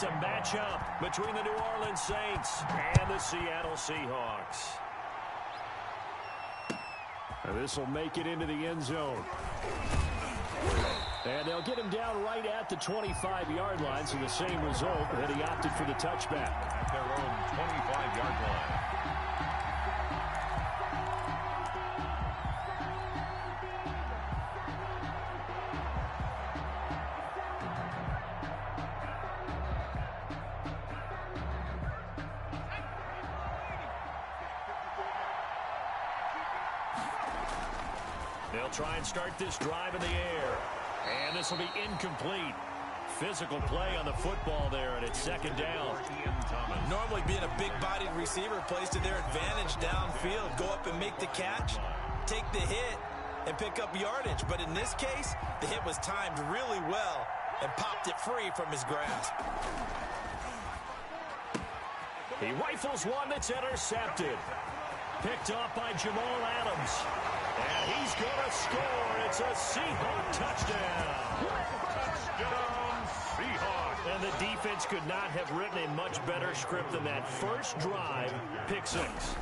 It's a matchup between the New Orleans Saints and the Seattle Seahawks. And this will make it into the end zone. And they'll get him down right at the 25-yard line, so the same result, and he opted for the touchback. At their own 25-yard line. They'll try and start this drive in the air. And this will be incomplete. Physical play on the football there, and it's second down. Normally being a big-bodied receiver plays to their advantage downfield. Go up and make the catch, take the hit, and pick up yardage. But in this case, the hit was timed really well and popped it free from his grasp. He rifles one that's intercepted. Picked off by Jamal Adams. And he's going to score. It's a Seahawk touchdown. Touchdown, Seahawks. And the defense could not have written a much better script than that first drive, pick six.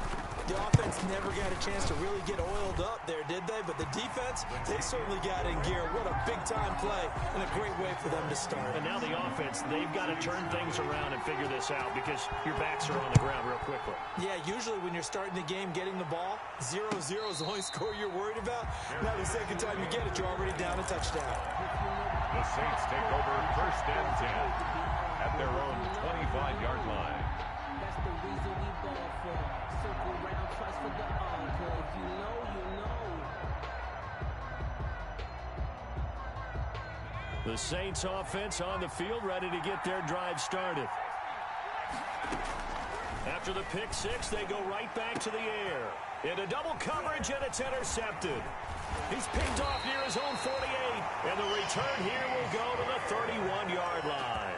The offense never got a chance to really get oiled up there, did they? But the defense, they certainly got in gear. What a big-time play and a great way for them to start. And now the offense, they've got to turn things around and figure this out because your backs are on the ground real quickly. Yeah, usually when you're starting the game getting the ball, 0-0 is the only score you're worried about. Now the second time you get it, you're already down a touchdown. The Saints take over first and 10 at their own 25-yard line. That's the reason we ball for. Circle round, trust for the encore. If you know, you know. The Saints offense on the field, ready to get their drive started. After the pick six, they go right back to the air. Into double coverage, and it's intercepted. He's picked off near his own 48, and the return here will go to the 31-yard line.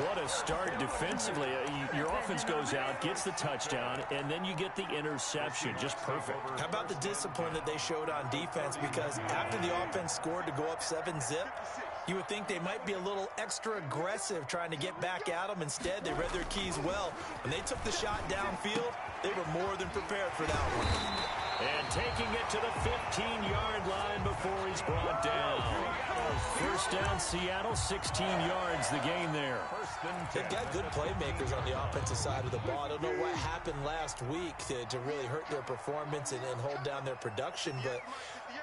What a start defensively. Your offense goes out, gets the touchdown, and then you get the interception. Just perfect. How about the discipline that they showed on defense? Because after the offense scored to go up 7-zip, you would think they might be a little extra aggressive trying to get back at them. Instead, they read their keys well. When they took the shot downfield, they were more than prepared for that one. And taking it to the 15-yard line before he's brought down. First down, Seattle, 16 yards, the gain there. They've got good playmakers on the offensive side of the ball. I don't know what happened last week to really hurt their performance and hold down their production, but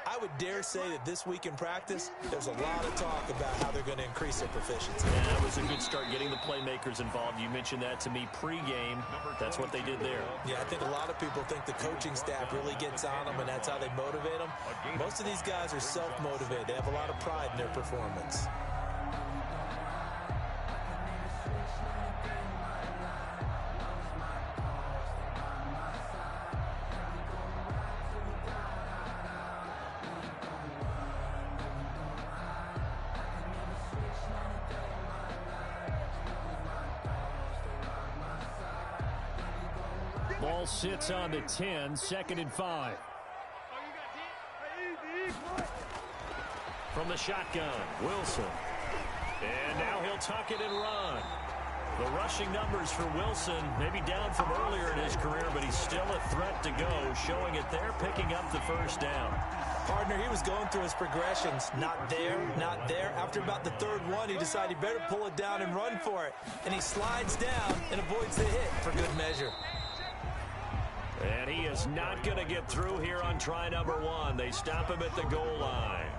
I would dare say that this week in practice, there's a lot of talk about how they're going to increase their proficiency. Yeah, that was a good start getting the playmakers involved. You mentioned that to me pregame. That's what they did there. Yeah, I think a lot of people think the coaching staff really gets on them, and that's how they motivate them. Most of these guys are self-motivated. They have a lot of pride in their performance. Ball sits on the 10, 2nd and 5. From the shotgun, Wilson. And now he'll tuck it and run. The rushing numbers for Wilson maybe down from earlier in his career, but he's still a threat to go, showing it there, picking up the first down. Partner, he was going through his progressions. Not there, not there. After about the third one, he decided he better pull it down and run for it. And he slides down and avoids the hit for good measure. And he is not going to get through here on try number one. They stop him at the goal line.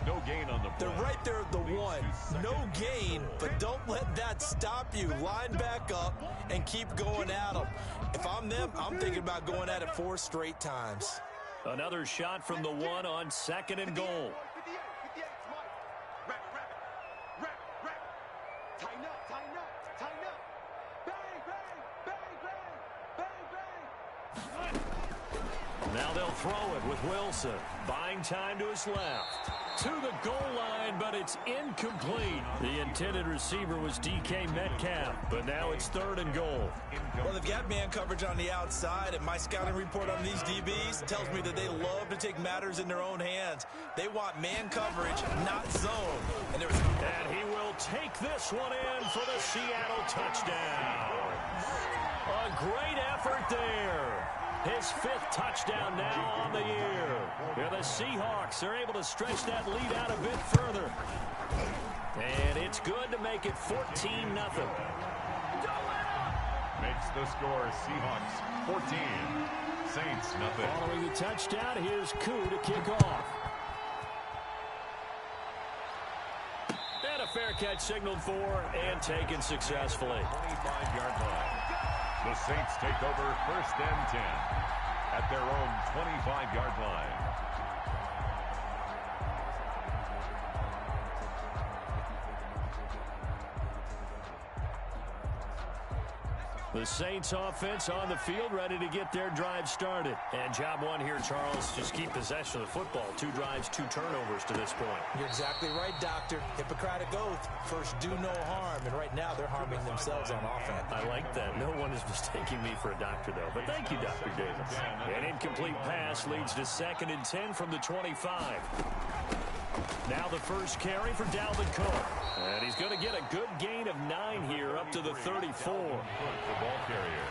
No gain on the play. They're right there at the one. No gain, but don't let that stop you. Line back up and keep going at them. If I'm them, I'm thinking about going at it 4 straight times. Another shot from the one on 2nd and goal. Now they'll throw it with Wilson. Buying time to his left. to the goal line, but it's incomplete. The intended receiver was DK Metcalf, but now it's 3rd and goal. Well, they've got man coverage on the outside, and my scouting report on these DBs tells me that they love to take matters in their own hands. They want man coverage, not zone. And he will take this one in for the Seattle touchdown. A great effort there. His 5th touchdown now on the year. Here the Seahawks are able to stretch that lead out a bit further. And it's good to make it 14-0. Makes the score Seahawks 14, Saints nothing. Following the touchdown, here's Koo to kick off. And a fair catch signaled for and taken successfully. 25-yard line. The Saints take over 1st and 10 at their own 25-yard line. The Saints offense on the field, ready to get their drive started. And job one here, Charles, just keep possession of the football. 2 drives, 2 turnovers to this point. You're exactly right, Doctor. Hippocratic oath. First, do no harm. And right now, they're harming themselves on offense. I like that. No one is mistaking me for a doctor, though. But thank you, Dr. Davis. An incomplete pass leads to 2nd and 10 from the 25. Now the first carry for Dalvin Cook. And he's going to get a good gain of 9 here up to the 34. The ball carrier.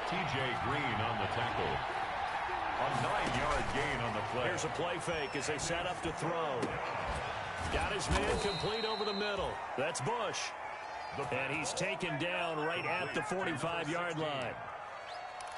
T.J. Green on the tackle. A 9-yard gain on the play. Here's a play fake as they set up to throw. Got his man complete over the middle. That's Bush. And he's taken down right at the 45-yard line.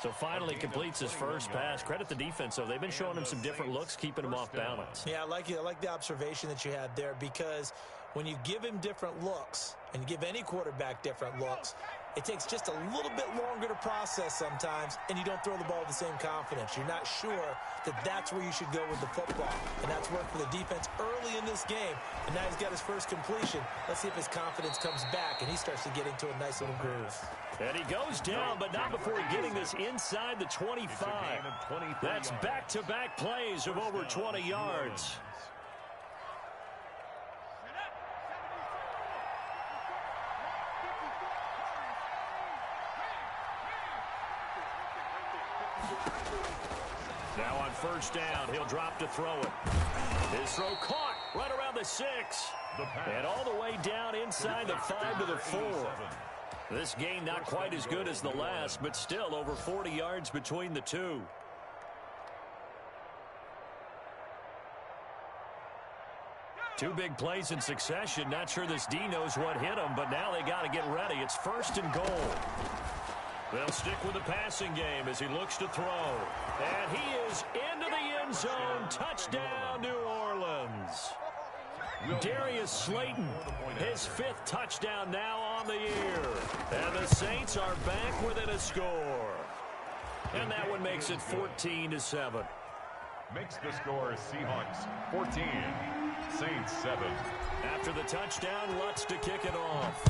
So finally completes his first pass. Credit the defense, though. They've been showing him some different looks, keeping him off balance. Yeah, I like the observation that you had there, because when you give him different looks and you give any quarterback different looks, it takes just a little bit longer to process sometimes, and you don't throw the ball with the same confidence. You're not sure that that's where you should go with the football. And that's worked for the defense early in this game. And now he's got his first completion. Let's see if his confidence comes back and he starts to get into a nice little groove. And he goes down, but not before getting this inside the 25. That's back-to-back plays of over 20 yards. Now on first down, he'll drop to throw it. His throw caught right around the 6. And all the way down inside the 5 to the 4. This game not quite as good as the last, but still over 40 yards between the two. Two big plays in succession. Not sure this D knows what hit him, but now they got to get ready. It's 1st and goal. They'll stick with the passing game as he looks to throw. And he is into the end zone. Touchdown, New Orleans. Darius Slayton, his 5th touchdown now on the year. And the Saints are back within a score. And that one makes it 14-7. Makes the score Seahawks 14, Saints 7. After the touchdown, Lutz to kick it off.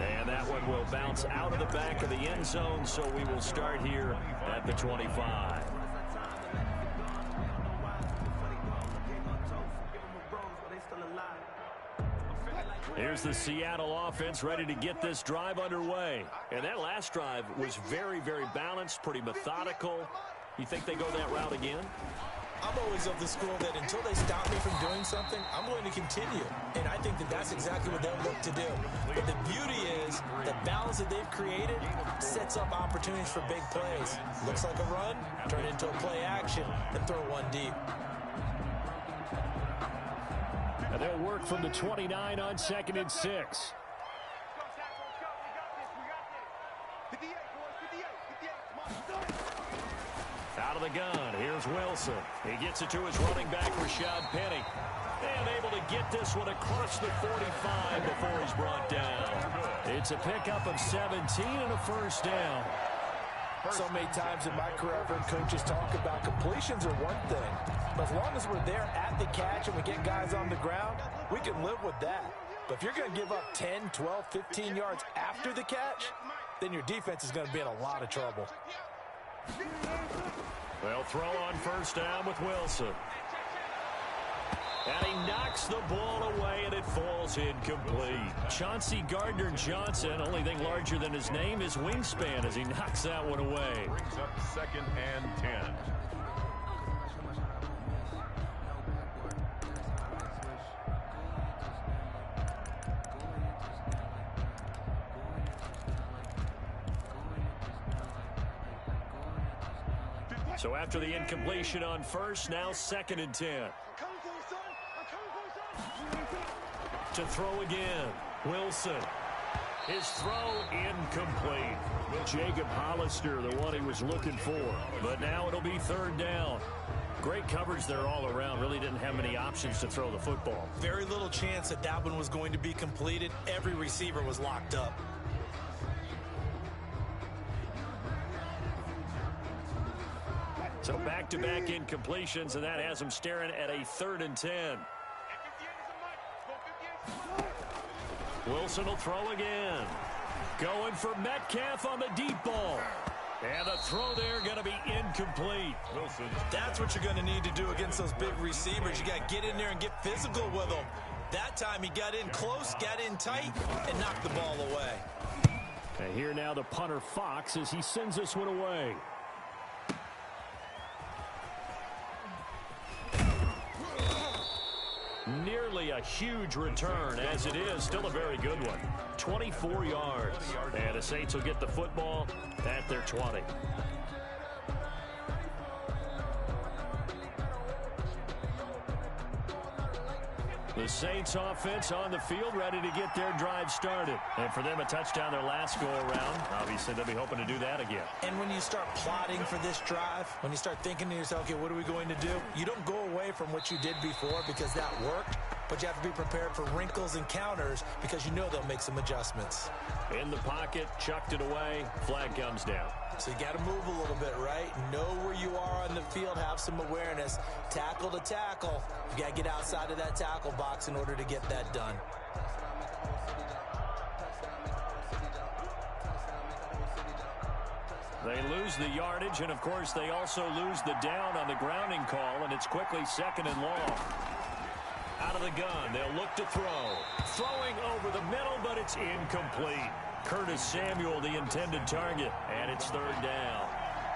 And that one will bounce out of the back of the end zone, so we will start here at the 25. Here's the Seattle offense ready to get this drive underway. And that last drive was very, very balanced, pretty methodical. You think they go that route again? I'm always of the school that until they stop me from doing something, I'm going to continue. And I think that that's exactly what they'll look to do. But the beauty is the balance that they've created sets up opportunities for big plays. Looks like a run, turn into a play action, and throw one deep. And they'll work from the 29 on 2nd and 6. Out of the gun, here's Wilson. He gets it to his running back, Rashad Penny. And able to get this one across the 45 before he's brought down. It's a pickup of 17 and a first down. So many times in my career, I've heard coaches talk about completions are one thing. But as long as we're there at the catch and we get guys on the ground, we can live with that. But if you're going to give up 10, 12, 15 yards after the catch, then your defense is going to be in a lot of trouble. They'll throw on first down with Wilson. And he knocks the ball away, and it falls incomplete. Chauncey Gardner-Johnson, only thing larger than his name is wingspan as he knocks that one away. Brings up 2nd and 10. So after the incompletion on first, now 2nd and 10. To throw again, Wilson. His throw incomplete. Jacob Hollister, the one he was looking for. But now it'll be 3rd down. Great coverage there all around. Really didn't have many options to throw the football. Very little chance that that one was going to be completed. Every receiver was locked up. So back-to-back incompletions, and that has him staring at a 3rd and 10. Wilson will throw again. Going for Metcalf on the deep ball. And the throw there going to be incomplete. Wilson. That's what you're going to need to do against those big receivers. You got to get in there and get physical with them. That time he got in close, got in tight, and knocked the ball away. And here now the punter Fox as he sends this one away. Nearly a huge return, as it is still a very good one. 24 yards. And the Saints will get the football at their 20. The Saints offense on the field, ready to get their drive started. And for them, a touchdown their last go-around. Obviously, they'll be hoping to do that again. And when you start plotting for this drive, when you start thinking to yourself, okay, what are we going to do? You don't go away from what you did before because that worked, but you have to be prepared for wrinkles and counters because you know they'll make some adjustments. In the pocket, chucked it away, flag comes down. So you got to move a little bit, right? Know where you are on the field, have some awareness. Tackle to tackle. You got to get outside of that tackle box in order to get that done. They lose the yardage, and of course they also lose the down on the grounding call, and it's quickly 2nd and long. Out of the gun, they'll look to throw. Throwing over the middle, but it's incomplete. Curtis Samuel, the intended target, and it's 3rd down.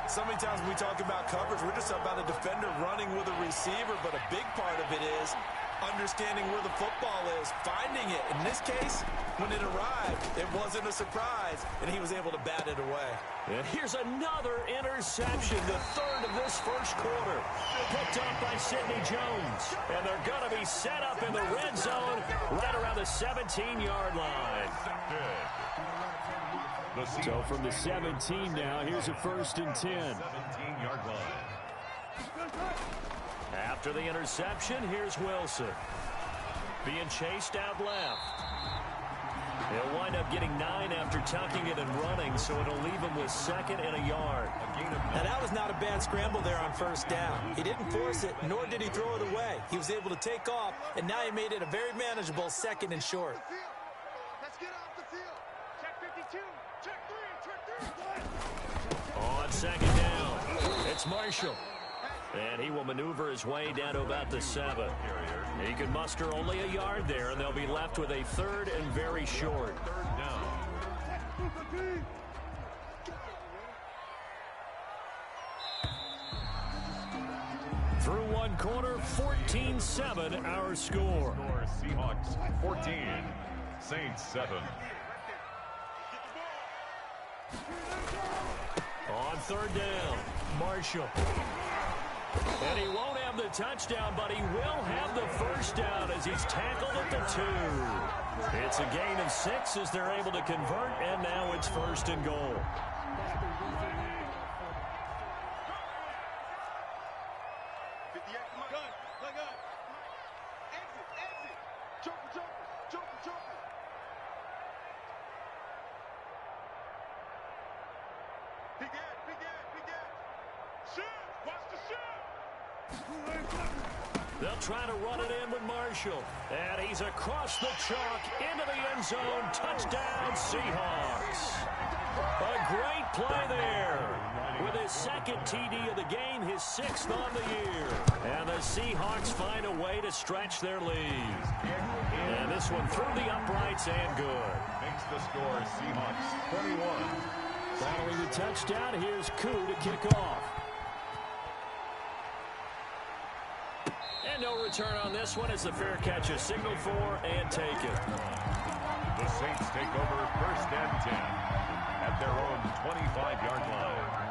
So many times when we talk about coverage, we're just about a defender running with a receiver, but a big part of it is understanding where the football is, finding it. In this case, when it arrived, it wasn't a surprise, and he was able to bat it away. And here's another interception, the 3rd of this first quarter. Picked up by Sidney Jones. And they're going to be set up in the red zone right around the 17-yard line. So from the 17 now, here's a 1st and 10. 17-yard line. After the interception, here's Wilson. Being chased out left. He'll wind up getting 9 after tucking it and running, so it'll leave him with 2nd and a yard. Now, that was not a bad scramble there on first down. He didn't force it, nor did he throw it away. He was able to take off, and now he made it a very manageable 2nd and short. Let's get off the field. Check 52. Check 3. On 2nd down, it's Marshall. And he will maneuver his way down to about the 7. He can muster only a yard there, and they'll be left with a 3rd and very short. 3rd down. Through one quarter, 14-7 our score. Seahawks 14, Saints 7. On 3rd down, Marshall. And he won't have the touchdown, but he will have the first down as he's tackled at the 2. It's a gain of 6 as they're able to convert, and now it's 1st and goal. They'll try to run it in with Marshall. And he's across the chalk into the end zone. Touchdown, Seahawks. A great play there. with his second TD of the game, his 6th on the year. And the Seahawks find a way to stretch their lead. And this one through the uprights and good. Makes the score Seahawks 21. Following the touchdown, here's Koo to kick off. And no return on this one as the fair catch is signaled for and taken. The Saints take over 1st and 10 at their own 25-yard line.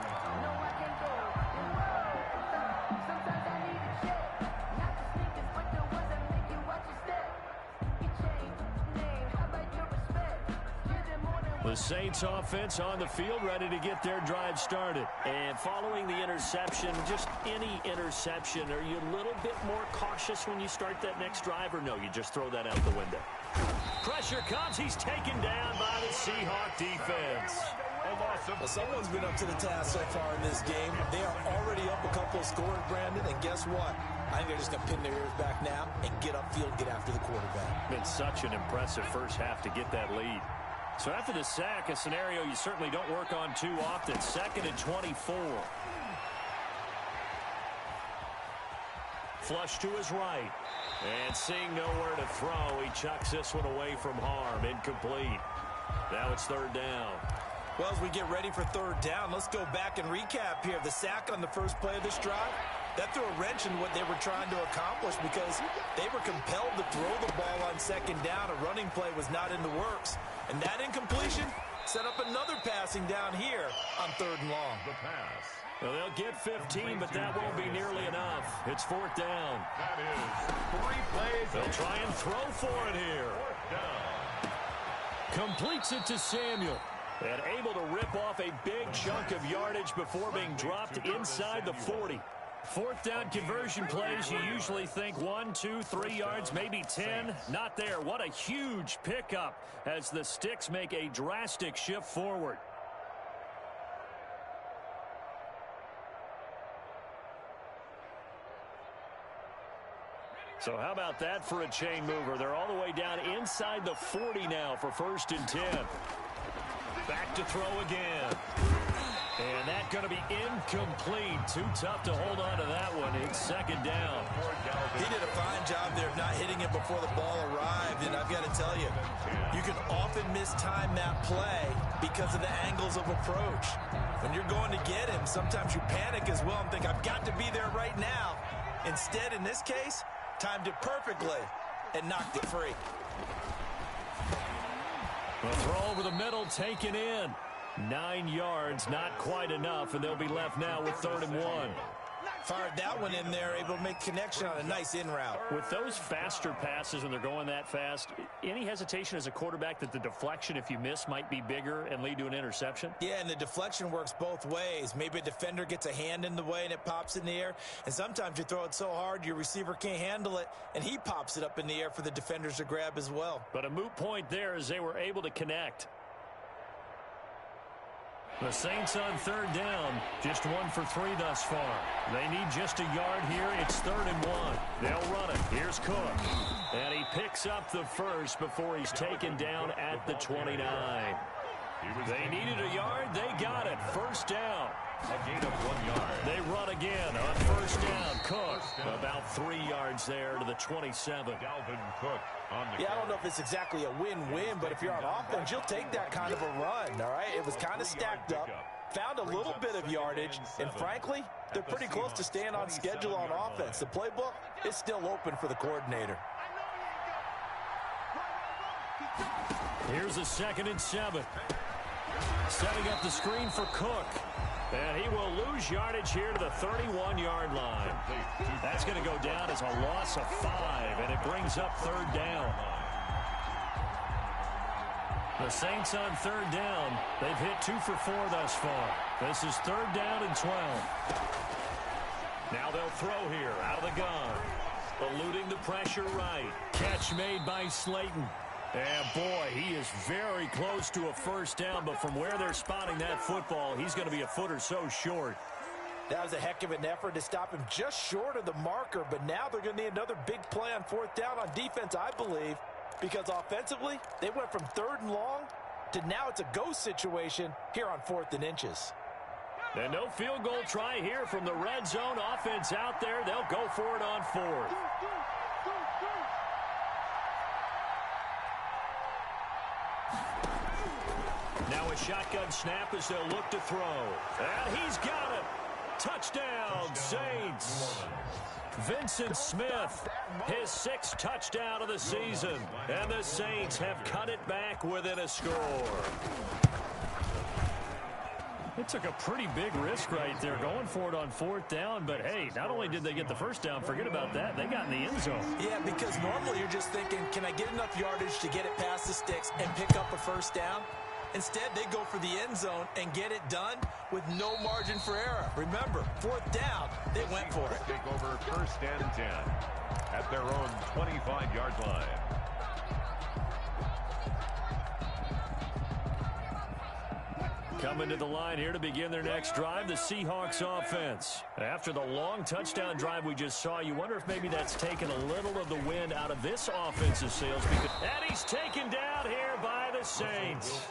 The Saints offense on the field, ready to get their drive started. And following the interception, just any interception, are you a little bit more cautious when you start that next drive, or no, you just throw that out the window? Pressure comes. He's taken down by the Seahawk defense. Well, someone's been up to the task so far in this game. They are already up a couple of scores, Brandon, and guess what? I think they're just going to pin their ears back now and get upfield and get after the quarterback. Been such an impressive first half to get that lead. So after the sack, a scenario you certainly don't work on too often. 2nd and 24. Flush to his right. And seeing nowhere to throw, he chucks this one away from harm. Incomplete. Now it's 3rd down. Well, as we get ready for 3rd down, let's go back and recap here. The sack on the first play of this drive, that threw a wrench in what they were trying to accomplish because they were compelled to throw the ball on 2nd down. A running play was not in the works. And that incompletion set up another passing down here on 3rd and long. The pass. Well, they'll get 15, but that won't be nearly enough. It's 4th down. That is 3 plays. They'll try and throw for it here. 4th down. Completes it to Samuel. And able to rip off a big chunk of yardage before being dropped inside the 40. 4th down conversion plays, you usually think 1, 2, 3 yards, maybe 10. Not there. What a huge pickup as the Sticks make a drastic shift forward. So how about that for a chain mover? They're all the way down inside the 40 now for 1st and 10. Back to throw again. And that's going to be incomplete. Too tough to hold on to that one. It's 2nd down. He did a fine job there of not hitting it before the ball arrived. And I've got to tell you, you can often mistime that play because of the angles of approach. When you're going to get him, sometimes you panic as well and think, I've got to be there right now. Instead, in this case, timed it perfectly and knocked it free. The throw over the middle taken in. 9 yards, not quite enough, and they'll be left now with 3rd and 1. Fired that one in there, able to make connection on a nice in route. With those faster passes when they're going that fast, any hesitation as a quarterback that the deflection, if you miss, might be bigger and lead to an interception? Yeah, and the deflection works both ways. Maybe a defender gets a hand in the way and it pops in the air, and sometimes you throw it so hard your receiver can't handle it, and he pops it up in the air for the defenders to grab as well. But a moot point there as they were able to connect. The Saints on 3rd down, just 1 for 3 thus far. They need just a yard here. It's 3rd and 1. They'll run it. Here's Cook. And he picks up the first before he's taken down at the 29. They needed a yard. They got it. 1st down. A gain of 1 yard. They run again on 1st down. Cook about 3 yards there to the 27. Dalvin Cook on the I don't know if it's exactly a win-win, but if you're on offense, you'll take that kind of a run, all right? It was kind of stacked up, found a little bit of yardage, and frankly, they're pretty close to staying on schedule on offense. The playbook is still open for the coordinator. Here's a 2nd and 7. Setting up the screen for Cook. And he will lose yardage here to the 31-yard line. That's going to go down as a loss of 5, and it brings up 3rd down. The Saints on 3rd down. They've hit 2 for 4 thus far. This is 3rd down and 12. Now they'll throw here out of the gun. Eluding the pressure right. Catch made by Slayton. And, boy, he is very close to a 1st down, but from where they're spotting that football, he's going to be a foot or so short. That was a heck of an effort to stop him just short of the marker, but now they're going to need another big play on 4th down on defense, I believe, because offensively, they went from 3rd and long to now it's a go situation here on 4th and inches. And no field goal try here from the red zone. Offense out there. They'll go for it on fourth. Now a shotgun snap as they'll look to throw. And he's got it. Touchdown, Saints. Vincent Smith, his 6th touchdown of the season. And the Saints have cut it back within a score. It took a pretty big risk right there going for it on 4th down. But, hey, not only did they get the first down, forget about that, they got in the end zone. Yeah, because normally you're just thinking, can I get enough yardage to get it past the sticks and pick up a first down? Instead, they go for the end zone and get it done with no margin for error. Remember, 4th down, they went for it. Take over 1st and 10 at their own 25-yard line. Coming to the line here to begin their next drive, the Seahawks offense. After the long touchdown drive we just saw, you wonder if maybe that's taken a little of the wind out of this offensive sails. And he's taken down here by the Saints.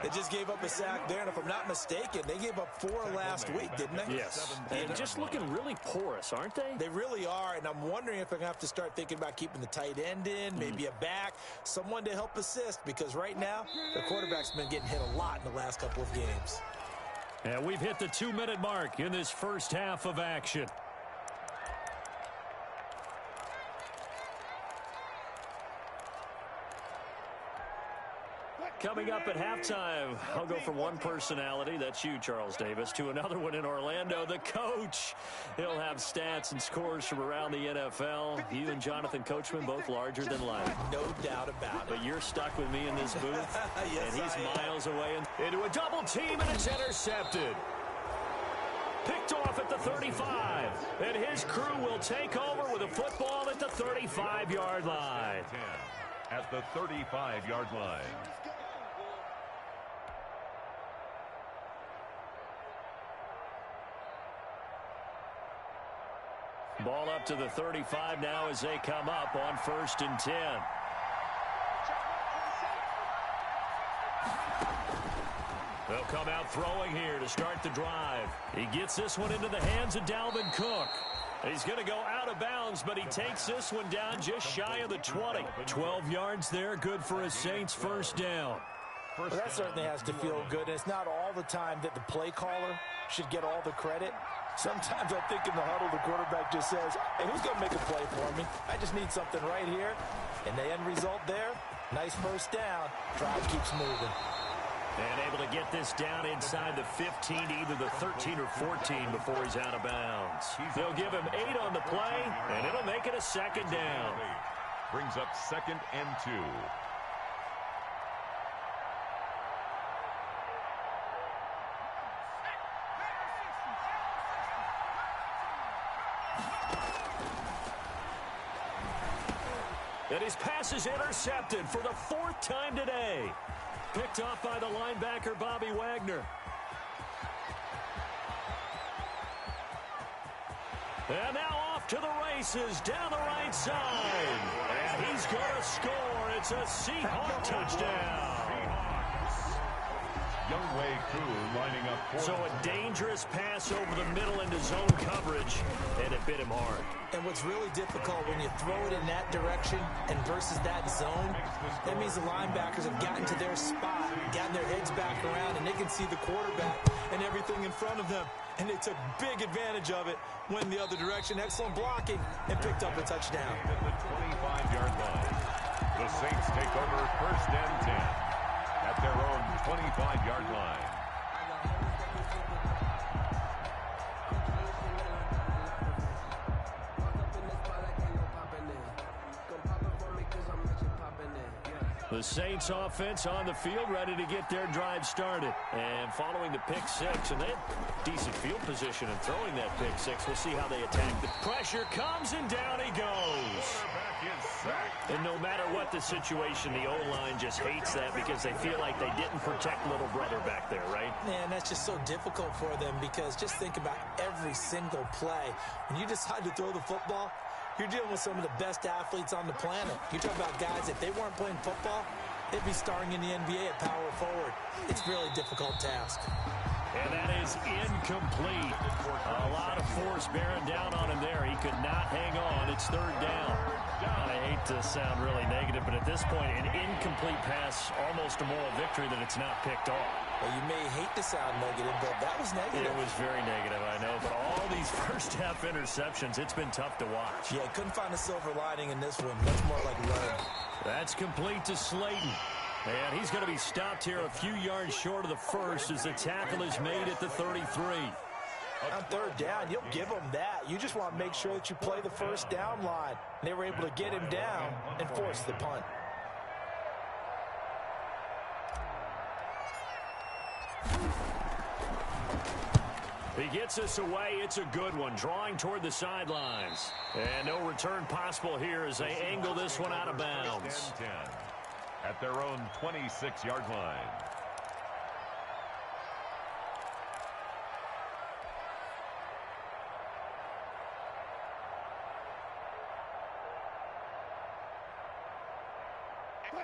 They just gave up a sack there, and if I'm not mistaken, they gave up 4 last week, didn't they? Yes. And just looking really porous, aren't they? They really are, and I'm wondering if they're going to have to start thinking about keeping the tight end in, maybe a back, someone to help assist, because right now, the quarterback's been getting hit a lot in the last couple of games. And we've hit the 2-minute mark in this first half of action. Coming up at halftime, I'll go from one personality, that's you, Charles Davis, to another one in Orlando, the coach. He'll have stats and scores from around the NFL. You and Jonathan Coachman, both larger than life. No doubt about it. But you're stuck with me in this booth, yes, and he's miles away. Into a double team, and it's intercepted. Picked off at the 35, and his crew will take over with a football at the 35-yard line. At the 35-yard line. Ball up to the 35 now as they come up on 1st and 10. They'll come out throwing here to start the drive. He gets this one into the hands of Dalvin Cook. He's going to go out of bounds, but he takes this one down just shy of the 20. 12 yards there, good for a Saints first down. Well, that certainly has to feel good. It's not all the time that the play caller should get all the credit. Sometimes I think in the huddle, the quarterback just says, hey, who's going to make a play for me? I just need something right here. And the end result there, nice first down. Drive keeps moving. And able to get this down inside the 15, either the 13 or 14 before he's out of bounds. They'll give him 8 on the play, and it'll make it a 2nd down. Brings up 2nd and 2. And his pass is intercepted for the 4th time today. Picked off by the linebacker, Bobby Wagner. And now off to the races down the right side. And he's going to score. It's a Seahawks touchdown. Youngway Koo lining up. So a dangerous pass over the middle into zone coverage, and it bit him hard. And what's really difficult when you throw it in that direction and versus that zone, that means the linebackers have gotten to their spot, gotten their heads back around, and they can see the quarterback and everything in front of them. And they took big advantage of it, went the other direction, excellent blocking, and picked up a touchdown. At the 25-yard line, the Saints take over 1st and 10 at their own 25-yard line. The Saints offense on the field, ready to get their drive started. And following the pick 6, and they had decent field position in throwing that pick 6. We'll see how they attack. The pressure comes, and down he goes. And no matter what the situation, the O-line just hates that because they feel like they didn't protect little brother back there, right? Man, that's just so difficult for them because just think about every single play. When you decide to throw the football, you're dealing with some of the best athletes on the planet. You talk about guys, if they weren't playing football, they'd be starring in the NBA at power forward. It's a really difficult task. And that is incomplete. A lot of force bearing down on him there. He could not hang on. It's third down. I hate to sound really negative, but at this point, an incomplete pass, almost a moral victory that it's not picked off. Well, you may hate to sound negative, but that was negative. It was very negative, I know. But all these first-half interceptions, it's been tough to watch. Yeah, couldn't find a silver lining in this one. Much more like learn. That's complete to Slayton. And he's going to be stopped here a few yards short of the first as the tackle is made at the 33. On third down, you'll give them that. You just want to make sure that you play the first down line. They were able to get him down and force the punt. He gets us away. It's a good one, drawing toward the sidelines. And no return possible here as they angle this one out of bounds. 10-10 at their own 26-yard line.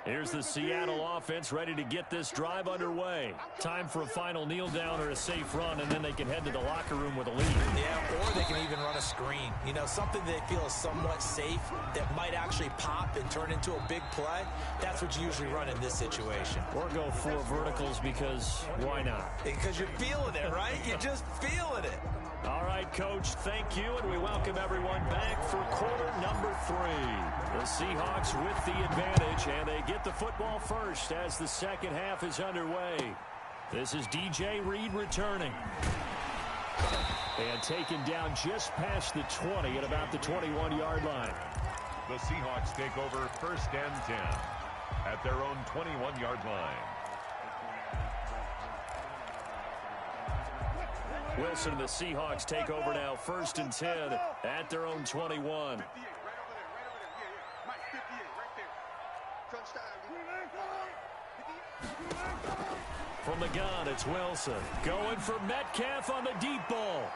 Here's the Seattle offense ready to get this drive underway. Time for a final kneel down or a safe run, and then they can head to the locker room with a lead. Yeah, or they can even run a screen. You know, something they feel is somewhat safe that might actually pop and turn into a big play. That's what you usually run in this situation. Or go four verticals because why not? Because you're feeling it, right? You're just feeling it. All right, Coach, thank you, and we welcome everyone back for quarter number 3. The Seahawks with the advantage, and they get the football first as the second half is underway. This is DJ Reed returning. And taken down just past the 20 at about the 21-yard line. The Seahawks take over first and 10 at their own 21-yard line. Wilson and the Seahawks take over now, first and 10 at their own 21. From the gun, it's Wilson. Going for Metcalf on the deep ball.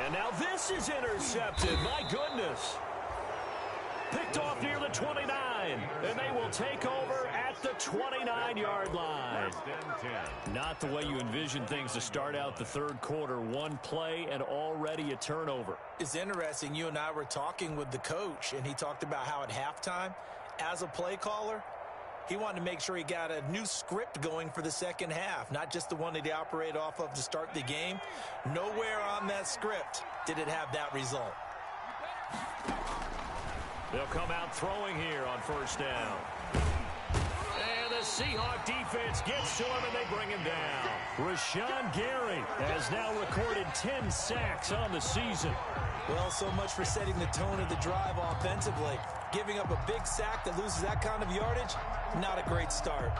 And now this is intercepted. My goodness. Picked off near the 29. And they will take over at the 29-yard line. Not the way you envision things to start out the third quarter. One play and already a turnover. It's interesting. You and I were talking with the coach, and he talked about how at halftime, as a play caller, he wanted to make sure he got a new script going for the second half, not just the one that he operated off of to start the game. Nowhere on that script did it have that result. They'll come out throwing here on first down. And the Seahawk defense gets to him, and they bring him down. Rashawn Gary has now recorded 10 sacks on the season. Well, so much for setting the tone of the drive offensively. Giving up a big sack that loses that kind of yardage, not a great start.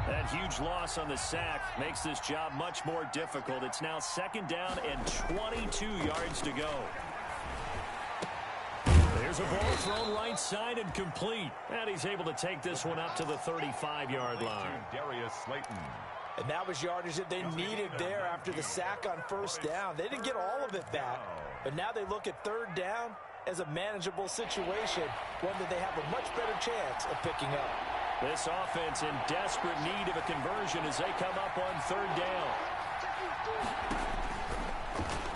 That huge loss on the sack makes this job much more difficult. It's now second down and 22 yards to go. There's a ball thrown right side and complete. And he's able to take this one up to the 35-yard line. Darius Slayton. And that was yardage that they needed there after the sack on first down. They didn't get all of it back, but now they look at third down as a manageable situation, one that they have a much better chance of picking up. This offense in desperate need of a conversion as they come up on third down.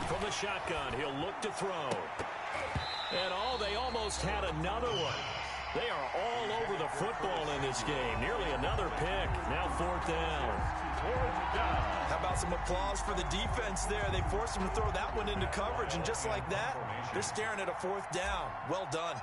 From the shotgun, he'll look to throw. And they almost had another one. They are all over the football in this game. Nearly another pick. Now fourth down. How about some applause for the defense there? They forced him to throw that one into coverage, and just like that, they're staring at a fourth down. Well done.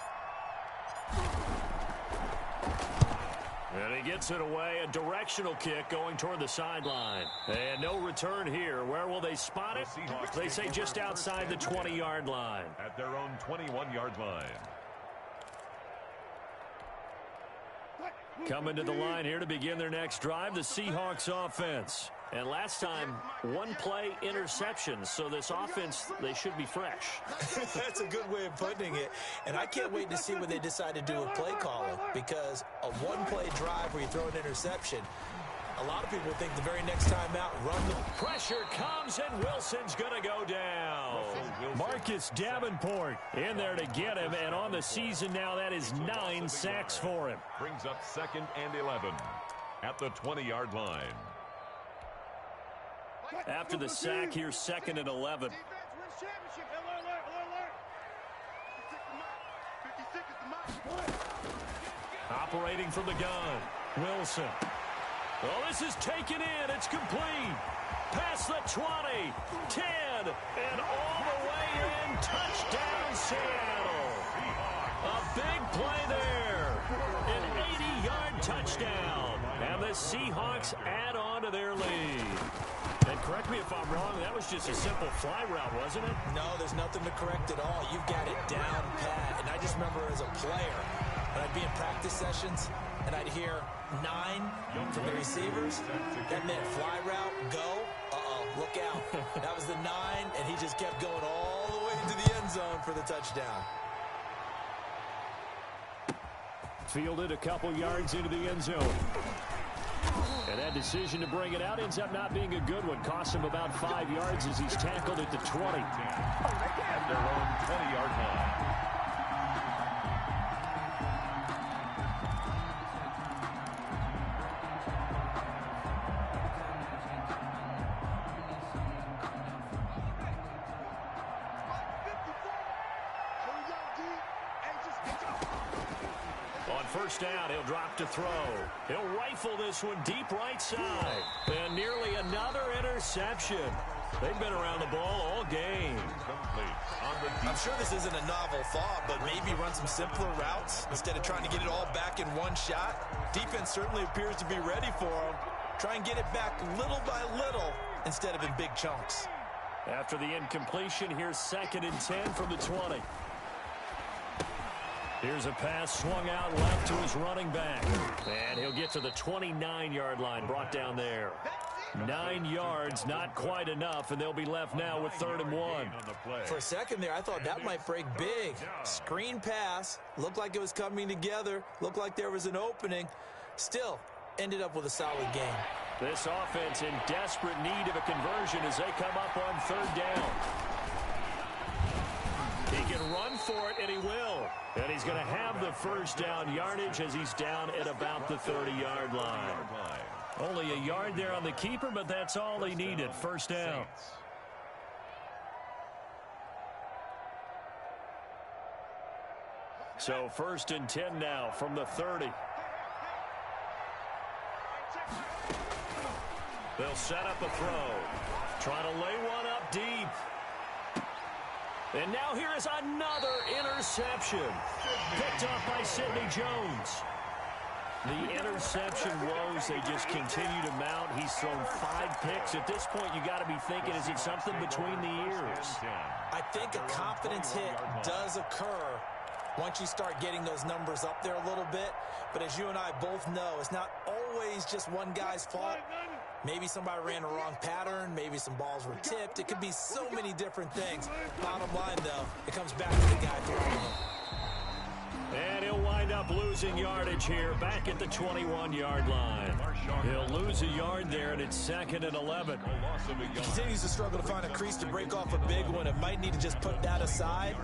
And he gets it away, a directional kick going toward the sideline. And no return here. Where will they spot it? They say just outside the 20-yard line. At their own 21-yard line. Coming to the line here to begin their next drive, the Seahawks offense. And last time, one play interception. So this offense, they should be fresh. That's a good way of putting it. And I can't wait to see what they decide to do with play calling, because a one-play drive where you throw an interception, a lot of people think the very next time out, run the pressure comes, and Wilson's going to go down. Marcus Davenport in there to get him, and on the season now, that is 9 sacks for him. Brings up second and 11 at the 20-yard line. After the sack, here's 2nd and 11. Defense wins championship. Alert, alert, alert, alert. 56 is the mark. Operating from the gun. Wilson. Oh, this is taken in. It's complete. Past the 20, 10, and all the way in. Touchdown, Seattle. A big play there. An 80-yard touchdown. And the Seahawks add on to their lead. And correct me if I'm wrong, that was just a simple fly route, wasn't it? No, there's nothing to correct at all. You've got it down pat. And I just remember as a player, when I'd be in practice sessions, and I'd hear 9 from the receivers. That meant fly route, go. Uh-oh, look out. That was the 9, and he just kept going all the way into the end zone for the touchdown. Fielded a couple yards into the end zone. And that decision to bring it out ends up not being a good one. Costs him about 5 yards as he's tackled at the 20. At their own 20-yard line. On first down, he'll drop to throw. He'll rifle this one deep right side. And nearly another interception. They've been around the ball all game. I'm sure this isn't a novel thought, but maybe run some simpler routes instead of trying to get it all back in one shot. Defense certainly appears to be ready for him. Try and get it back little by little instead of in big chunks. After the incompletion, here's 2nd and 10 from the 20. Here's a pass swung out left to his running back. And he'll get to the 29-yard line, brought down there. 9 yards, not quite enough, and they'll be left now with 3rd and 1. For a second there, I thought that might break big. Screen pass, looked like it was coming together, looked like there was an opening. Still, ended up with a solid game. This offense in desperate need of a conversion as they come up on 3rd down. He can run for it, and he will. And he's going to have the first down yardage as he's down at about the 30-yard line. Only a yard there on the keeper, but that's all he needed. First down. So 1st and 10 now from the 30. They'll set up a throw. Trying to lay one up deep. And now here is another interception. Picked off by Sidney Jones. The interception woes, they just continue to mount. He's thrown 5 picks. At this point, you got to be thinking, is it something between the ears? I think a confidence hit does occur once you start getting those numbers up there a little bit. But as you and I both know, it's not always just one guy's fault. Maybe somebody ran a wrong pattern. Maybe some balls were tipped. It could be so many different things. Bottom line, though, it comes back to the guy throwing them. And he'll wind up losing yardage here back at the 21-yard line. He'll lose a yard there, and it's 2nd and 11. He continues to struggle to find a crease to break off a big one. It might need to just put that aside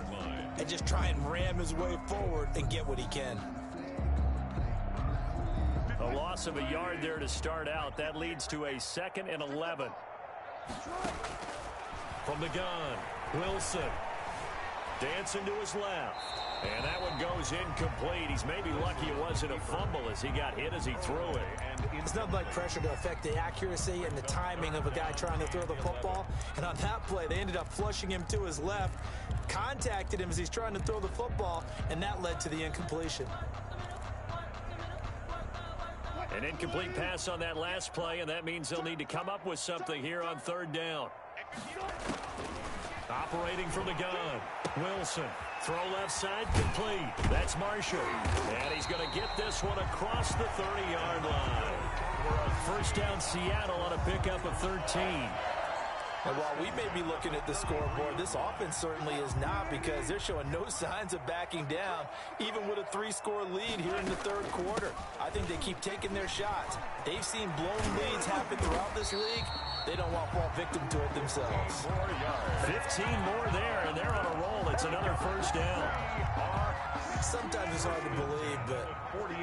and just try and ram his way forward and get what he can. A loss of a yard there to start out. That leads to a 2nd and 11. From the gun, Wilson. Dancing to his left. And that one goes incomplete. He's maybe lucky it wasn't a fumble as he got hit as he threw it. It's nothing like pressure to affect the accuracy and the timing of a guy trying to throw the football. And on that play, they ended up flushing him to his left, contacted him as he's trying to throw the football, and that led to the incompletion. An incomplete pass on that last play, and that means they'll need to come up with something here on 3rd down. Operating from the gun, Wilson. Throw left side, complete. That's Marshall. And he's going to get this one across the 30-yard line. First down, Seattle on a pickup of 13. And while we may be looking at the scoreboard, this offense certainly is not, because they're showing no signs of backing down, even with a 3-score lead here in the 3rd quarter. I think they keep taking their shots. They've seen blown leads happen throughout this league. They don't want to fall victim to it themselves. 15 more there, and they're on a roll. It's another first down. sometimes it's hard to believe, but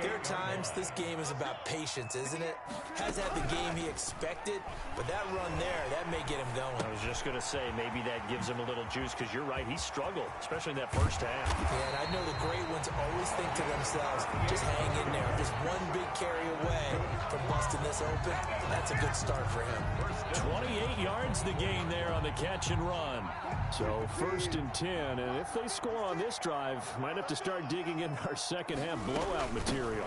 there are times this game is about patience, isn't it? Has had the game he expected, but that run there, that may get him going. I was just going to say, maybe that gives him a little juice, because you're right, he struggled, especially in that first half. Yeah, and I know the great ones always think to themselves, just hang in there. Just one big carry away from busting this open, that's a good start for him. 28 yards the gain there on the catch and run. So 1st and 10, and if they score on this drive, might have to start digging in our second half blowout material.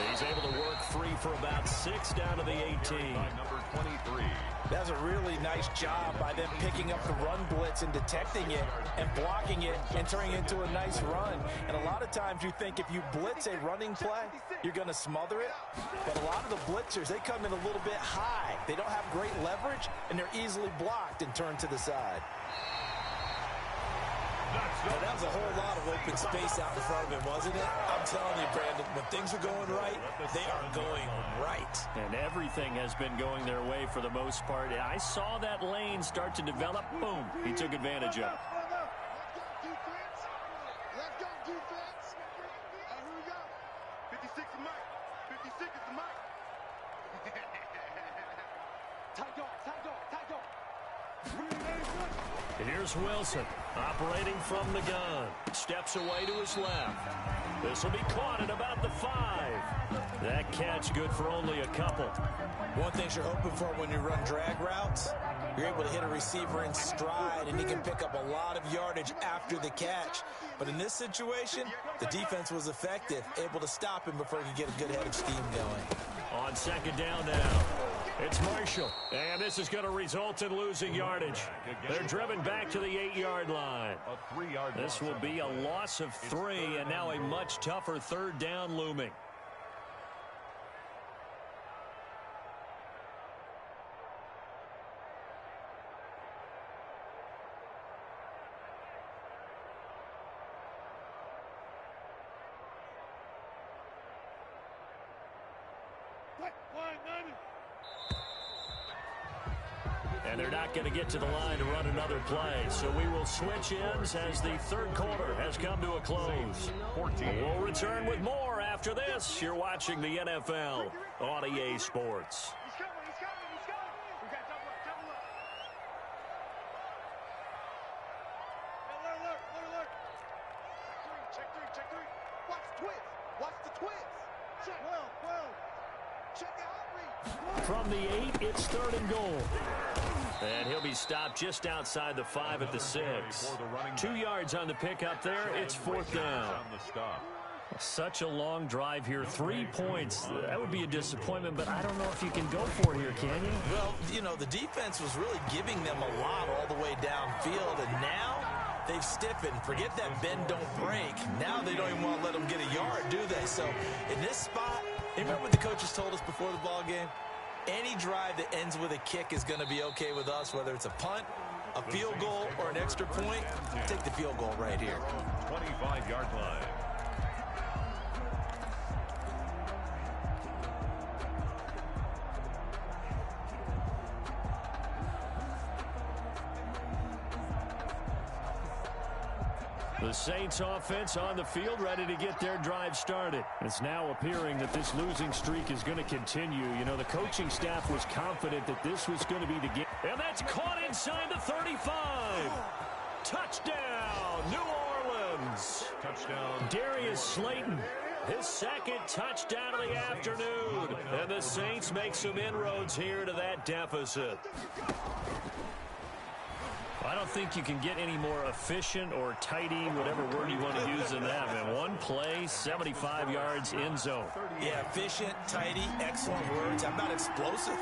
He's able to work free for about 6 down to the 18. Number 23. That was a really nice job by them picking up the run blitz and detecting it and blocking it and turning it into a nice run. And a lot of times you think if you blitz a running play, you're going to smother it. But a lot of the blitzers, they come in a little bit high. They don't have great leverage, and they're easily blocked and turned to the side. Now, that was a whole lot of open space out in front of him, wasn't it? I'm telling you, Brandon, when things are going right, they are going right. And everything has been going their way for the most part. I saw that lane start to develop. Boom. He took advantage of it. Let's go, defense. Here we go. 56 is Mike. 56 is the Mike. Tight dog, tight dog, tight dog. And here's Wilson, operating from the gun. Steps away to his left. This will be caught at about the 5. That catch good for only a couple. One thing you're hoping for when you run drag routes, you're able to hit a receiver in stride, and he can pick up a lot of yardage after the catch. But in this situation, the defense was effective, able to stop him before he could get a good head of steam going. On 2nd down now, it's Marshall. And this is going to result in losing yardage. They're driven back to the 8-yard line. A 3-yard loss. This will be a loss of 3, and now a much tougher 3rd down looming. And they're not going to get to the line to run another play. So we will switch ends as the 3rd quarter has come to a close. We'll return with more after this. You're watching the NFL on EA Sports. He's coming, he's coming, he's coming. We got double up, double up. Look. Check three. Watch the twist. Watch the twist. Check. Well. Check the outreach. From the 8, it's 3rd and goal. And he'll be stopped just outside the 5 at the 6. 2 yards on the pickup there. It's 4th down. Such a long drive here. 3 points. That would be a disappointment, but I don't know if you can go for it here, can you? Well, you know, the defense was really giving them a lot all the way downfield, and now they've stiffened. Forget that bend, don't break. Now they don't even want to let them get a yard, do they? So in this spot, you remember what the coaches told us before the ball game? Any drive that ends with a kick is going to be okay with us, whether it's a punt, a field goal, or an extra point. Take the field goal right here. 25-yard line. The Saints offense on the field, ready to get their drive started. It's now appearing that this losing streak is going to continue. You know, the coaching staff was confident that this was going to be the game. And that's caught inside the 35. Touchdown, New Orleans. Touchdown. Darius Slayton, his 2nd touchdown of the afternoon. And the Saints make some inroads here to that deficit. I don't think you can get any more efficient or tidy, whatever word you want to use than that, man. One play, 75 yards, end zone. Yeah, efficient, tidy, excellent words. How about explosive?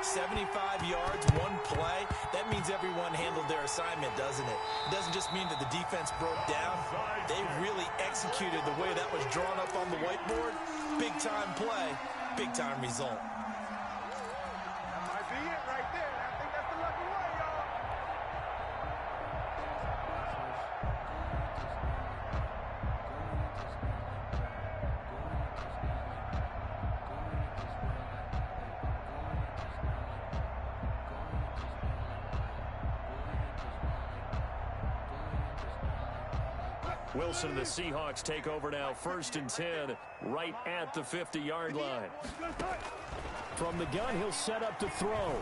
75 yards, one play. That means everyone handled their assignment, doesn't it? It doesn't just mean that the defense broke down. They really executed the way that was drawn up on the whiteboard. Big-time play, big-time result. That might be it right there. I think that's the lucky one, y'all. Wilson and the Seahawks take over now, 1st and 10, right at the 50-yard line. From the gun, he'll set up to throw.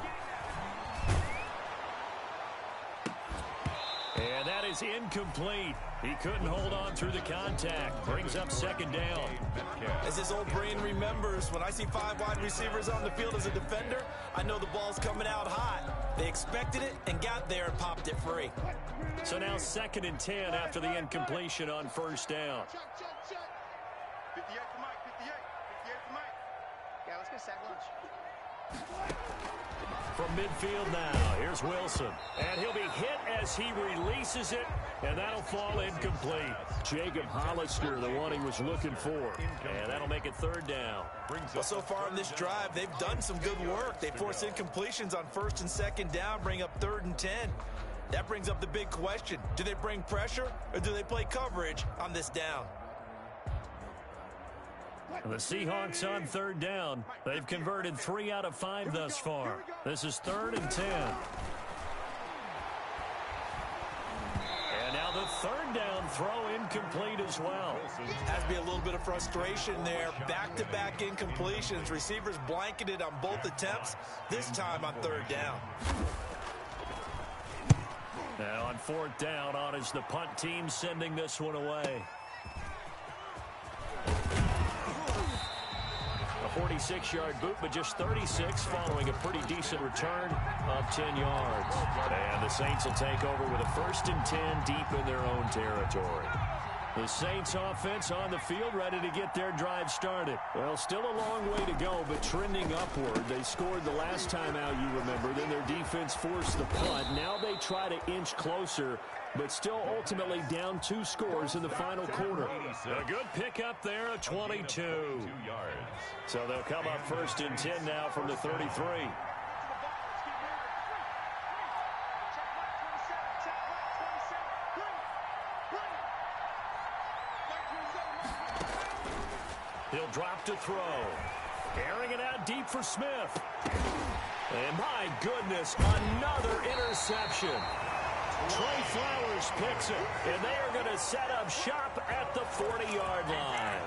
And that is incomplete. He couldn't hold on through the contact. Brings up 2nd down. As his old brain remembers, when I see 5 wide receivers on the field as a defender, I know the ball's coming out hot. They expected it and got there and popped it free. So now 2nd and 10 after the incompletion on 1st down. Check. 58 for Mike, 58 for Mike. Yeah, let's go sack lunch. From midfield now, here's Wilson. And he'll be hit as he releases it, and that'll fall incomplete. Jacob Hollister, the one he was looking for. And that'll make it 3rd down. Well, so far on this drive, they've done some good work. They force incompletions on 1st and 2nd down, bring up 3rd and 10. That brings up the big question. Do they bring pressure, or do they play coverage on this down? The Seahawks on 3rd down. They've converted 3 out of 5 thus far. This is 3rd and 10. And now the 3rd down throw incomplete as well. Has to be a little bit of frustration there. Back-to-back incompletions. Receivers blanketed on both attempts, this time on 3rd down. Now on 4th down, on is the punt team sending this one away. A 46-yard boot, but just 36 following a pretty decent return of 10 yards. And the Saints will take over with a 1st and 10 deep in their own territory. The Saints offense on the field ready to get their drive started. Well, still a long way to go, but trending upward. They scored the last time out, you remember. Then their defense forced the punt. Now they try to inch closer, but still ultimately down 2 scores in the final quarter. A good pickup there, a 22. So they'll come up 1st and 10 now from the 33. He'll drop to throw. Airing it out deep for Smith. And my goodness, another interception. Trey Flowers picks it, and they are going to set up shop at the 40-yard line.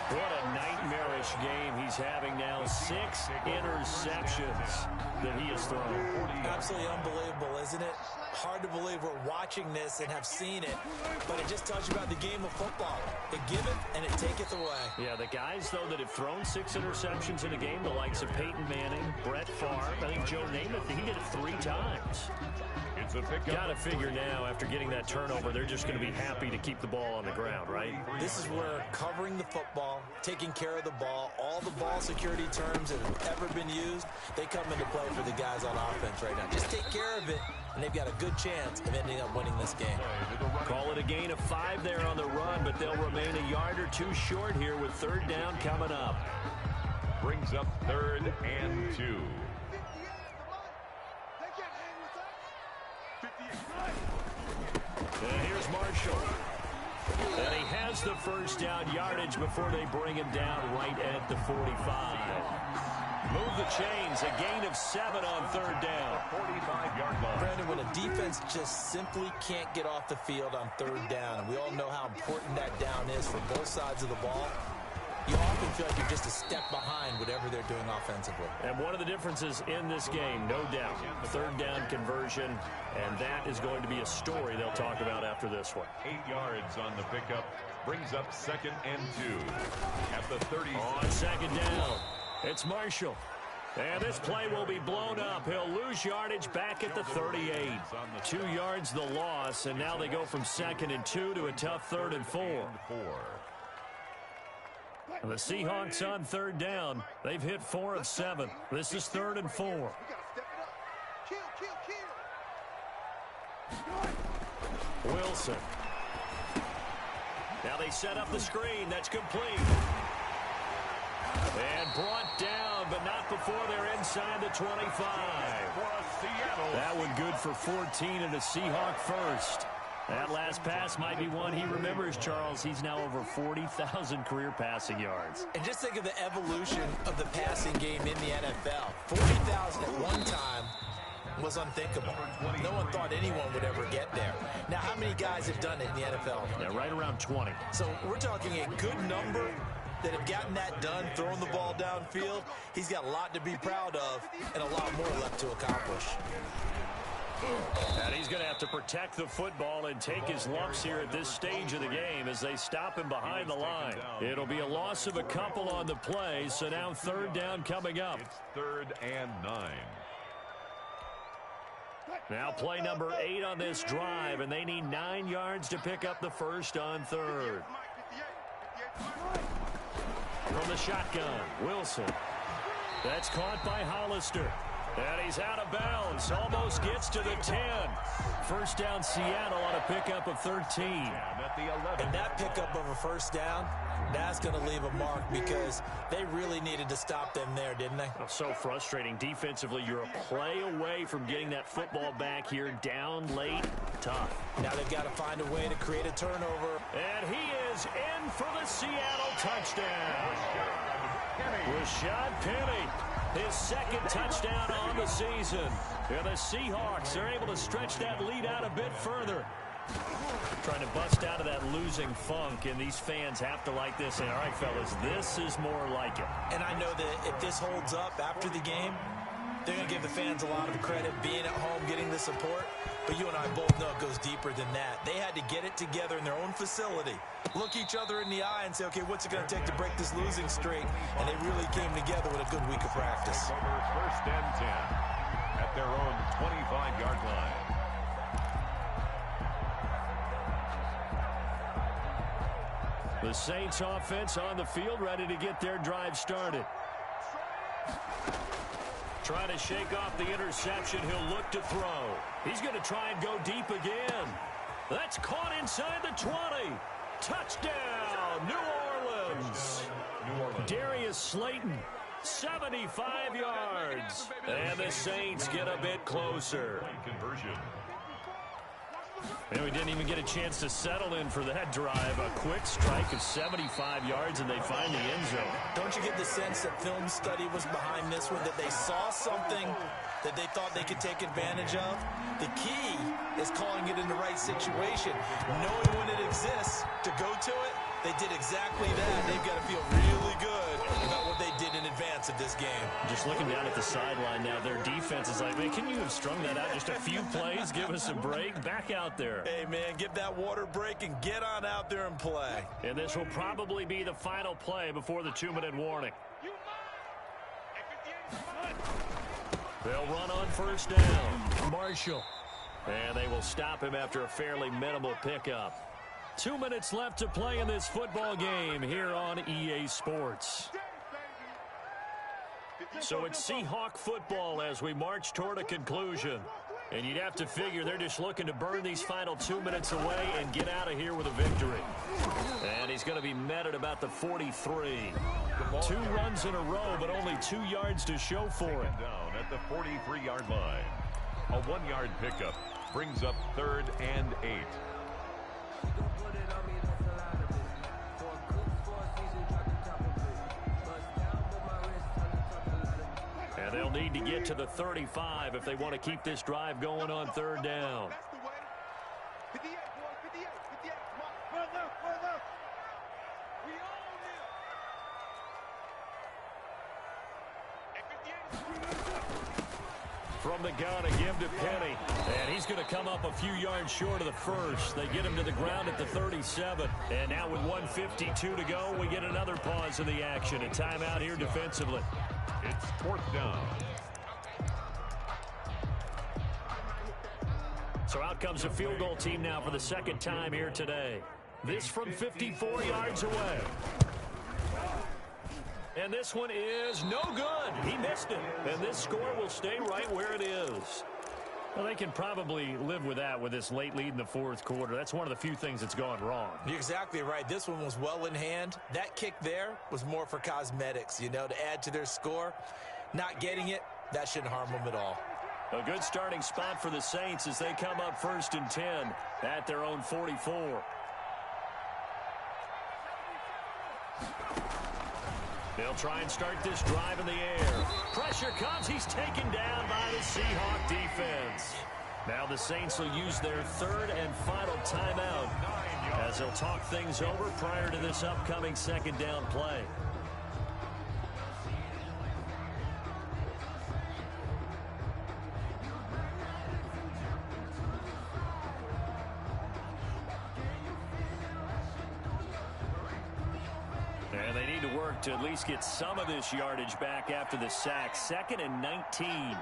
What a nightmarish game he's having now. 6 interceptions that he has thrown. Absolutely unbelievable, isn't it? Hard to believe we're watching this and have seen it, but it just tells you about the game of football. It giveth and it taketh away. Yeah, the guys, though, that have thrown 6 interceptions in a game, the likes of Peyton Manning, Brett Favre, I think Joe Namath, he did it 3 times. Got to figure now, after getting that turnover, they're just going to be happy to keep the ball on the ground, right? This is where covering the football, taking care of the ball, all the ball security terms that have ever been used, they come into play for the guys on offense right now. Just take care of it, and they've got a good chance of ending up winning this game. Call it a gain of 5 there on the run, but they'll remain a yard or 2 short here with 3rd down coming up. Brings up 3rd and 2. And here's Marshall. And he has the 1st down yardage before they bring him down right at the 45. Move the chains, a gain of 7 on 3rd down. 45-yard line. Brandon, when a defense just simply can't get off the field on 3rd down, and we all know how important that down is for both sides of the ball, you often feel like you're just a step behind whatever they're doing offensively. And one of the differences in this game, no doubt, 3rd down conversion, and that is going to be a story they'll talk about after this one. 8 yards on the pickup. Brings up 2nd and 2 at the 30. On 2nd down, it's Marshall. And this play will be blown up. He'll lose yardage back at the 38. 2 yards the loss, and now they go from 2nd and 2 to a tough 3rd and 4. The Seahawks on 3rd down. They've hit 4 of 7. This is 3rd and 4. We gotta step it up. Kill. Wilson. Now they set up the screen. That's complete. And brought down, but not before they're inside the 25. That one good for 14 and a Seahawk first. That last pass might be one he remembers, Charles. He's now over 40,000 career passing yards. And just think of the evolution of the passing game in the NFL. 40,000 at one time, was unthinkable. No one thought anyone would ever get there. Now, how many guys have done it in the NFL? Yeah, right around 20. So we're talking a good number that have gotten that done, throwing the ball downfield. He's got a lot to be proud of and a lot more left to accomplish. And he's going to have to protect the football and take his lumps here at this stage of the game as they stop him behind the line. It'll be a loss of a couple on the play, so now third down coming up. It's 3rd and 9. Now play number 8 on this drive, and they need 9 yards to pick up the first on third. From the shotgun, Wilson. That's caught by Hollister. And he's out of bounds. Almost gets to the 10. First down, Seattle on a pickup of 13. And that pickup of a first down, that's going to leave a mark because they really needed to stop them there, didn't they? Oh, so frustrating. Defensively, you're a play away from getting that football back here down late. Tough. Now they've got to find a way to create a turnover. And he is in for the Seattle touchdown. Rashad Penny. His second touchdown on the season. And the Seahawks are able to stretch that lead out a bit further. Trying to bust out of that losing funk, and these fans have to like this. And all right, fellas, this is more like it. And I know that if this holds up after the game, they're going to give the fans a lot of credit being at home, getting the support. But you and I both know it goes deeper than that. They had to get it together in their own facility, look each other in the eye and say, okay, what's it going to take to break this losing streak? And they really came together with a good week of practice. Over 1st and 10 at their own 25-yard line. The Saints offense on the field, ready to get their drive started. Trying to shake off the interception. He'll look to throw. He's going to try and go deep again. That's caught inside the 20. Touchdown, New Orleans. Darius Slayton, 75 yards. And the Saints get a bit closer. Conversion. And we didn't even get a chance to settle in for that drive. A quick strike of 75 yards, and they find the end zone. Don't you get the sense that film study was behind this one, that they saw something that they thought they could take advantage of? The key is calling it in the right situation, knowing when it exists to go to it. They did exactly that. They've got to feel really good about what they did in advance of this game. Just looking down at the sideline now, their defense is like, man, can you have strung that out just a few plays? Give us a break. Back out there. Hey, man, give that water break and get on out there and play. And this will probably be the final play before the 2-minute warning. They'll run on first down. Marshall. And they will stop him after a fairly minimal pickup. 2 minutes left to play in this football game here on EA Sports. So it's Seahawk football as we march toward a conclusion. And you'd have to figure they're just looking to burn these final 2 minutes away and get out of here with a victory. And he's going to be met at about the 43. 2 runs in a row, but only 2 yards to show for it. Down at the 43-yard line. A 1-yard pickup brings up 3rd and 8. And they'll need to get to the 35 if they want to keep this drive going on 3rd down. From the gun, a give to Penny. And he's going to come up a few yards short of the first. They get him to the ground at the 37. And now with 1:52 to go, we get another pause in the action. A timeout here defensively. It's 4th down. So out comes a field goal team now for the second time here today. This from 54 yards away. And this one is no good. He missed it. And this score will stay right where it is. Well, they can probably live with that with this late lead in the 4th quarter. That's one of the few things that's gone wrong. You're exactly right. This one was well in hand. That kick there was more for cosmetics, you know, to add to their score. Not getting it, that shouldn't harm them at all. A good starting spot for the Saints as they come up 1st and 10 at their own 44. They'll try and start this drive in the air. Pressure comes. He's taken down by the Seahawks defense. Now the Saints will use their third and final timeout as they'll talk things over prior to this upcoming second down play. And they need to work to at least get some of this yardage back after the sack. 2nd and 19.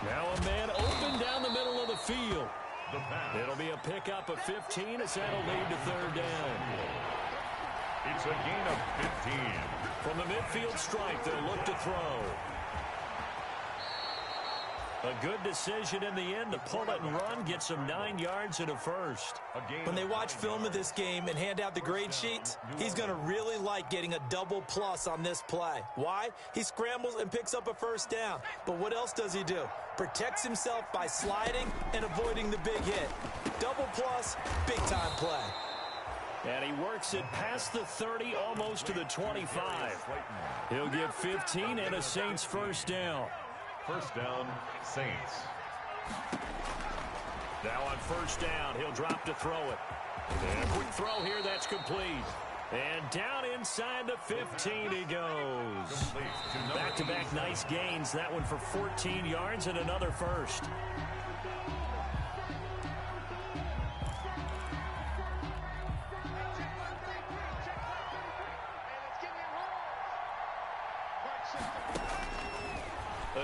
Now a man open down the middle of the field. It'll be a pickup of 15 as that'll lead to third down. It's a gain of 15. From the midfield stripe, they'll look to throw. A good decision in the end to pull it and run, get some 9 yards and a first. When they watch film of this game and hand out the grade sheets, he's going to really like getting a double plus on this play. Why? He scrambles and picks up a first down. But what else does he do? Protects himself by sliding and avoiding the big hit. Double plus, big-time play. And he works it past the 30, almost to the 25. He'll get 15 and a Saints first down. First down, Saints. Now on first down, he'll drop to throw it. And a quick throw here, that's complete. And down inside the 15 he goes. Back-to-back nice gains. That one for 14 yards and another first.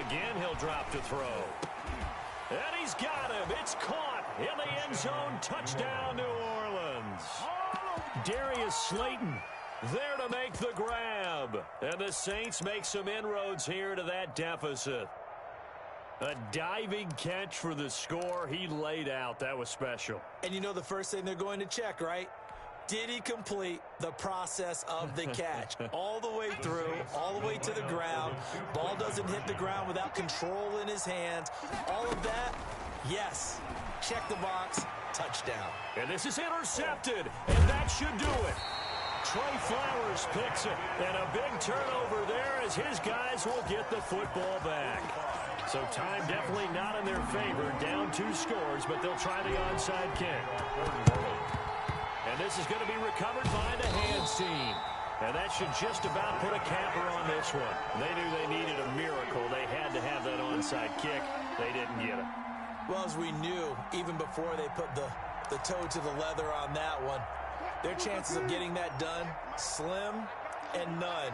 Again, he'll drop to throw. And he's got him. It's caught in the end zone. Touchdown, New Orleans. Darius Slayton there to make the grab. And the Saints make some inroads here to that deficit. A diving catch for the score. He laid out. That was special. And you know the first thing they're going to check, right? Did he complete the process of the catch? All the way through, all the way to the ground. Ball doesn't hit the ground without control in his hands. All of that, yes. Check the box, touchdown. And this is intercepted, and that should do it. Trey Flowers picks it, and a big turnover there as his guys will get the football back. So time definitely not in their favor. Down 2 scores, but they'll try the onside kick. And this is going to be recovered by the hands team. And that should just about put a capper on this one. They knew they needed a miracle. They had to have that onside kick. They didn't get it. Well, as we knew, even before they put the toe to the leather on that one, their chances of getting that done, slim and none.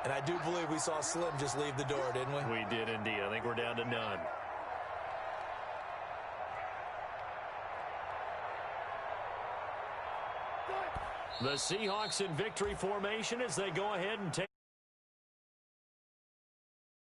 And I do believe we saw Slim just leave the door, didn't we? We did indeed. I think we're down to none. The Seahawks in victory formation as they go ahead and take